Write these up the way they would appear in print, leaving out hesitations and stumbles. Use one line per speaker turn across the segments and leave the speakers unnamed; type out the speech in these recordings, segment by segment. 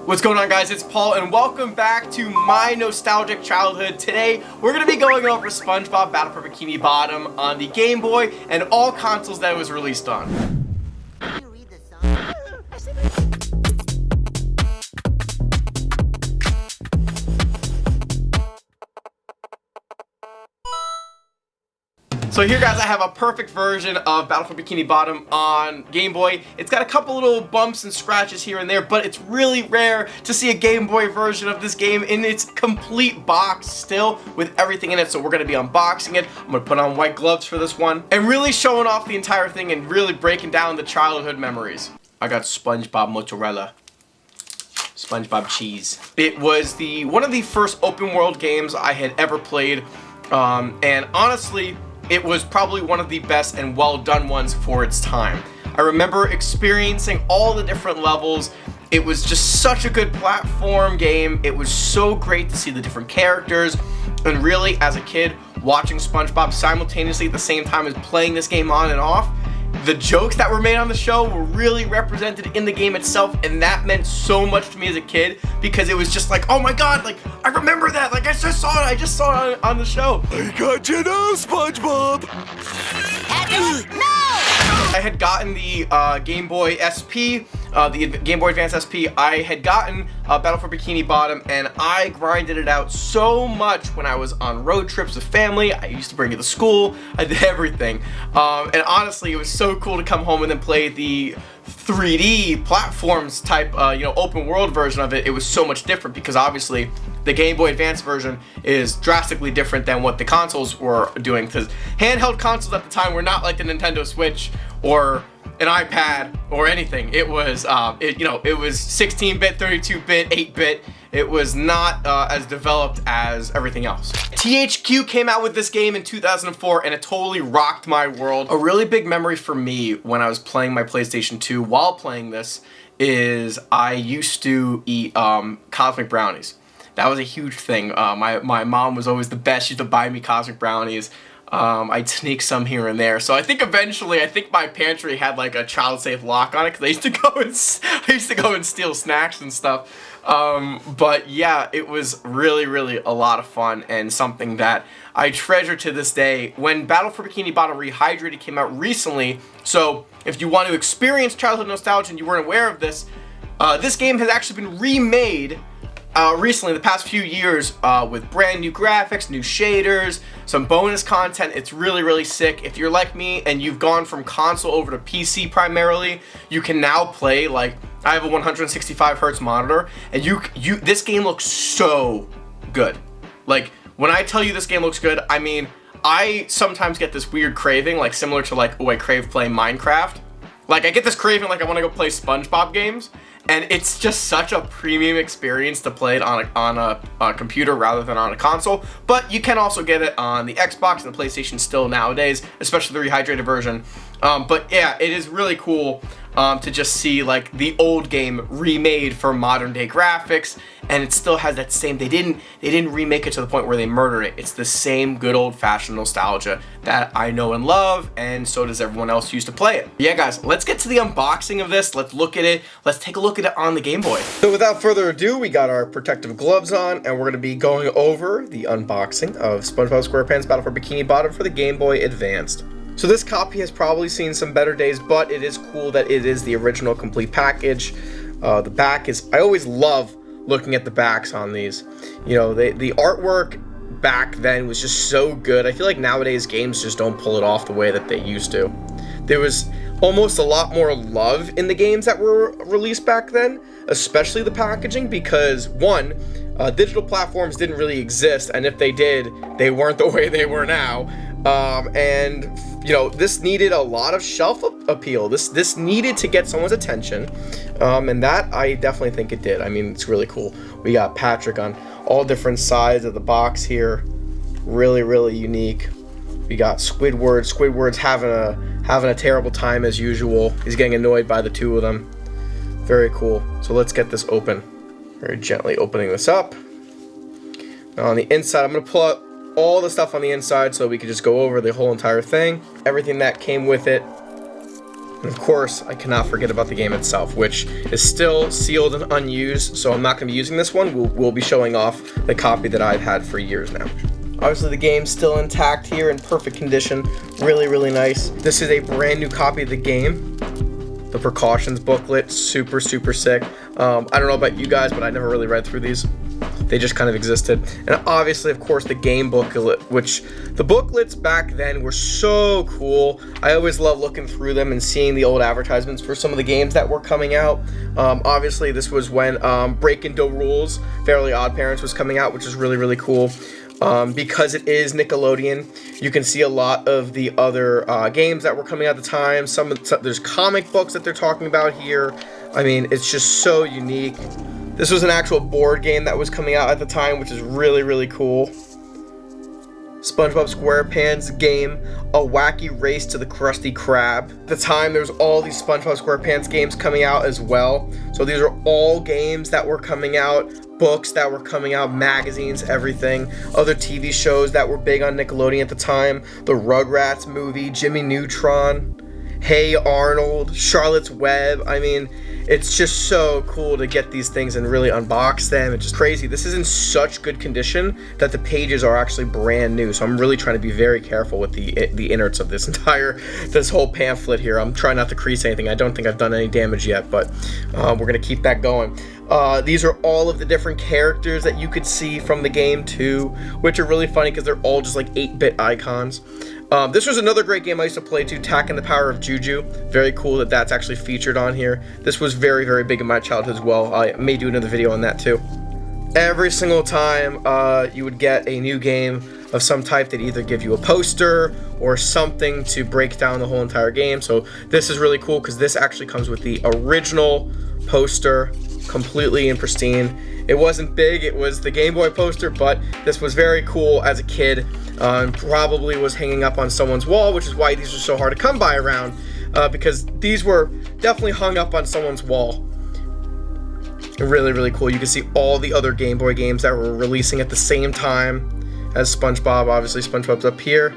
What's going on, guys? It's Paul and welcome back to my nostalgic childhood. Today we're going to be going over SpongeBob Battle for Bikini Bottom on the Game Boy and all consoles that it was released on. So here, guys, I have a perfect version of Battle for Bikini Bottom on Game Boy. It's got a couple little bumps and scratches here and there, but it's really rare to see a Game Boy version of this game in its complete box still with everything in it. So we're going to be unboxing it. I'm going to put on white gloves for this one and really showing off the entire thing and really breaking down the childhood memories. I got SpongeBob mozzarella. SpongeBob cheese. It was one of the first open world games I had ever played, and honestly, it was probably one of the best and well done ones for its time. I remember experiencing all the different levels. It was just such a good platform game. It was so great to see the different characters, and really, as a kid, watching SpongeBob simultaneously at the same time as playing this game on and off. The jokes that were made on the show were really represented in the game itself, and that meant so much to me as a kid because it was just like, oh my god, like, I remember that, like, I just saw it on the show. I got you now, SpongeBob! No! I had gotten the Game Boy SP, the Game Boy Advance SP. I had gotten Battle for Bikini Bottom, and I grinded it out so much when I was on road trips with family. I used to bring it to school. I did everything. And honestly, it was so cool to come home and then play the 3D platforms type, open world version of it. It was so much different because obviously the Game Boy Advance version is drastically different than what the consoles were doing, because handheld consoles at the time were not like the Nintendo Switch or an iPad or anything. It was, it was 16-bit, 32-bit, 8-bit. It was not as developed as everything else. THQ came out with this game in 2004 and it totally rocked my world. A really big memory for me when I was playing my PlayStation 2 while playing this is I used to eat cosmic brownies. That was a huge thing. My mom was always the best. She used to buy me cosmic brownies. I'd sneak some here and there. So I think eventually, my pantry had like a child-safe lock on it because I used to go and steal snacks and stuff. But yeah, it was really, really a lot of fun and something that I treasure to this day. When Battle for Bikini Bottom Rehydrated came out recently, so if you want to experience childhood nostalgia and you weren't aware of this, this game has actually been remade recently, the past few years, with brand new graphics, new shaders, some bonus content. It's really, really sick. If you're like me and you've gone from console over to PC primarily, you can now play, like, I have a 165 hertz monitor, and this game looks so good. Like, when I tell you this game looks good, I mean, I sometimes get this weird craving, like, similar to, like, oh, I crave playing Minecraft. Like, I get this craving, like, I want to go play SpongeBob games. And it's just such a premium experience to play it on a computer rather than on a console. But you can also get it on the Xbox and the PlayStation still nowadays, especially the rehydrated version. But yeah, it is really cool to just see like the old game remade for modern day graphics, and it still has that same. They didn't remake it to the point where they murdered it. It's the same good old fashioned nostalgia that I know and love, and so does everyone else who used to play it. Yeah, guys, let's get to the unboxing of this. Let's look at it. Let's take a look at it on the Game Boy. So without further ado, we got our protective gloves on, and we're going to be going over the unboxing of SpongeBob SquarePants Battle for Bikini Bottom for the Game Boy Advanced. So this copy has probably seen some better days, but it is cool that it is the original complete package. The back is, I always love looking at the backs on these. You know, the artwork back then was just so good. I feel like nowadays games just don't pull it off the way that they used to. There was almost a lot more love in the games that were released back then, especially the packaging, because one, digital platforms didn't really exist, and if they did, they weren't the way they were now. And you know, this needed a lot of shelf appeal. This needed to get someone's attention, and that I definitely think it did. I mean, it's really cool. We got Patrick on all different sides of the box here. Really, really unique. We got Squidward. Squidward's having a terrible time as usual. He's getting annoyed by the two of them. Very cool. So let's get this open. Very gently opening this up. Now on the inside, I'm gonna pull out all the stuff on the inside so we could just go over the whole entire thing. Everything that came with it. And of course, I cannot forget about the game itself, which is still sealed and unused, so I'm not going to be using this one. We'll be showing off the copy that I've had for years now. Obviously, the game's still intact here in perfect condition. Really, really nice. This is a brand new copy of the game. The precautions booklet, super, super sick. I don't know about you guys, but I never really read through these. They just kind of existed. And obviously, of course, the game booklet, which the booklets back then were so cool. I always love looking through them and seeing the old advertisements for some of the games that were coming out. Obviously, this was when Breaking No Rules, Fairly Odd Parents was coming out, which is really, really cool. Because it is Nickelodeon, you can see a lot of the other games that were coming out at the time. There's comic books that they're talking about here. I mean, it's just so unique. This was an actual board game that was coming out at the time, which is really, really cool. SpongeBob SquarePants game, A Wacky Race to the Krusty Krab. At the time, there was all these SpongeBob SquarePants games coming out as well. So these are all games that were coming out, books that were coming out, magazines, everything. Other TV shows that were big on Nickelodeon at the time. The Rugrats movie, Jimmy Neutron, Hey Arnold, Charlotte's Web. I mean, it's just so cool to get these things and really unbox them. It's just crazy. This is in such good condition that the pages are actually brand new. So I'm really trying to be very careful with the innards of this whole pamphlet here. I'm trying not to crease anything. I don't think I've done any damage yet, but we're gonna keep that going. These are all of the different characters that you could see from the game too, which are really funny because they're all just like 8-bit icons. This was another great game I used to play too, Tak and the Power of Juju. Very cool that that's actually featured on here. This was very, very big in my childhood as well. I may do another video on that too. Every single time you would get a new game of some type, they'd either give you a poster or something to break down the whole entire game. So this is really cool because this actually comes with the original poster, completely in pristine. It wasn't big, it was the Game Boy poster, but this was very cool as a kid. Probably was hanging up on someone's wall, which is why these are so hard to come by around, because these were definitely hung up on someone's wall. Really, really cool. You can see all the other Game Boy games that were releasing at the same time as SpongeBob. Obviously, SpongeBob's up here.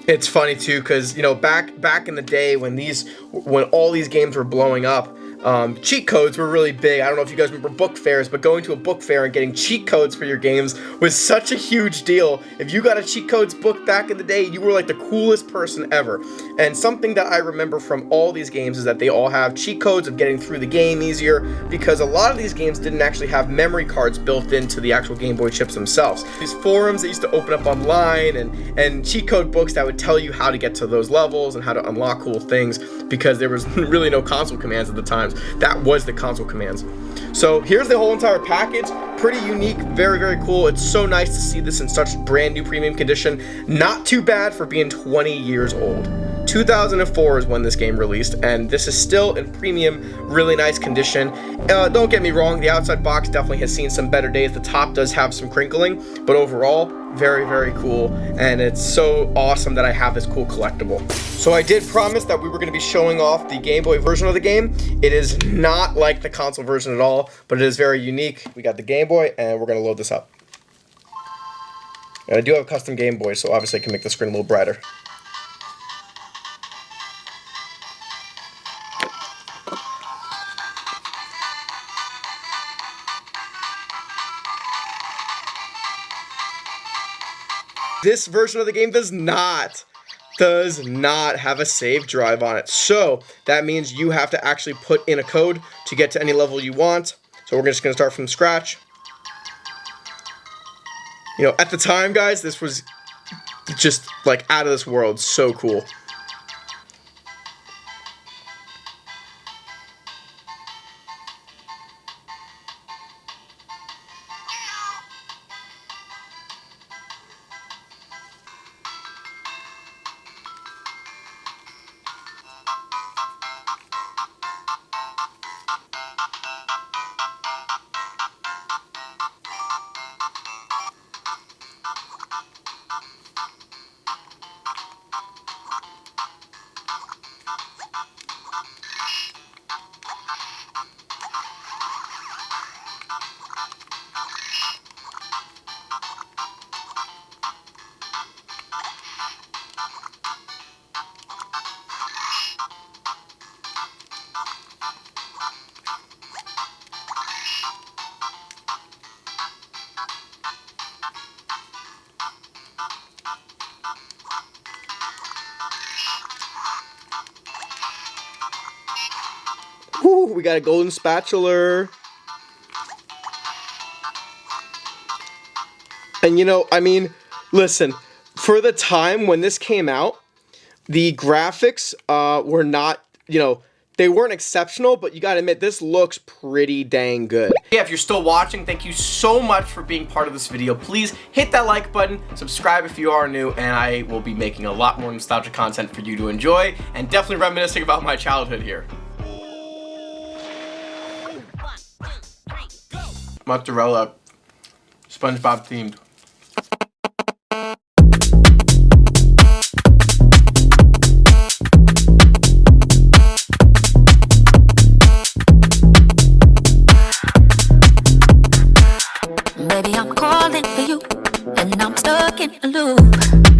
It's funny too, because you know, back in the day when all these games were blowing up, cheat codes were really big. I don't know if you guys remember book fairs, but going to a book fair and getting cheat codes for your games was such a huge deal. If you got a cheat codes book back in the day, you were like the coolest person ever. And something that I remember from all these games is that they all have cheat codes of getting through the game easier, because a lot of these games didn't actually have memory cards built into the actual Game Boy chips themselves. These forums that used to open up online and cheat code books that would tell you how to get to those levels and how to unlock cool things, because there was really no console commands at the time. That was the console commands. So here's the whole entire package. Pretty unique, very, very cool. It's so nice to see this in such brand new premium condition. Not too bad for being 20 years old. 2004 is when this game released, and this is still in premium, really nice condition. Don't get me wrong, the outside box definitely has seen some better days. The top does have some crinkling, but overall, very, very cool, and it's so awesome that I have this cool collectible. So I did promise that we were going to be showing off the Game Boy version of the game. It is not like the console version at all, but it is very unique. We got the Game Boy, and we're going to load this up. And I do have a custom Game Boy, so obviously I can make the screen a little brighter. This version of the game does not have a save drive on it. So that means you have to actually put in a code to get to any level you want. So we're just going to start from scratch. You know, at the time, guys, this was just like out of this world. So cool. Whew, we got a golden spatula. And you know, I mean, listen, for the time when this came out, the graphics were not, you know, they weren't exceptional, but you gotta admit, this looks pretty dang good. Yeah, if you're still watching, thank you so much for being part of this video. Please hit that like button, subscribe if you are new, and I will be making a lot more nostalgic content for you to enjoy, and definitely reminiscing about my childhood here. Mozzarella, SpongeBob themed.
Baby, I'm calling for you, and I'm stuck in a loop.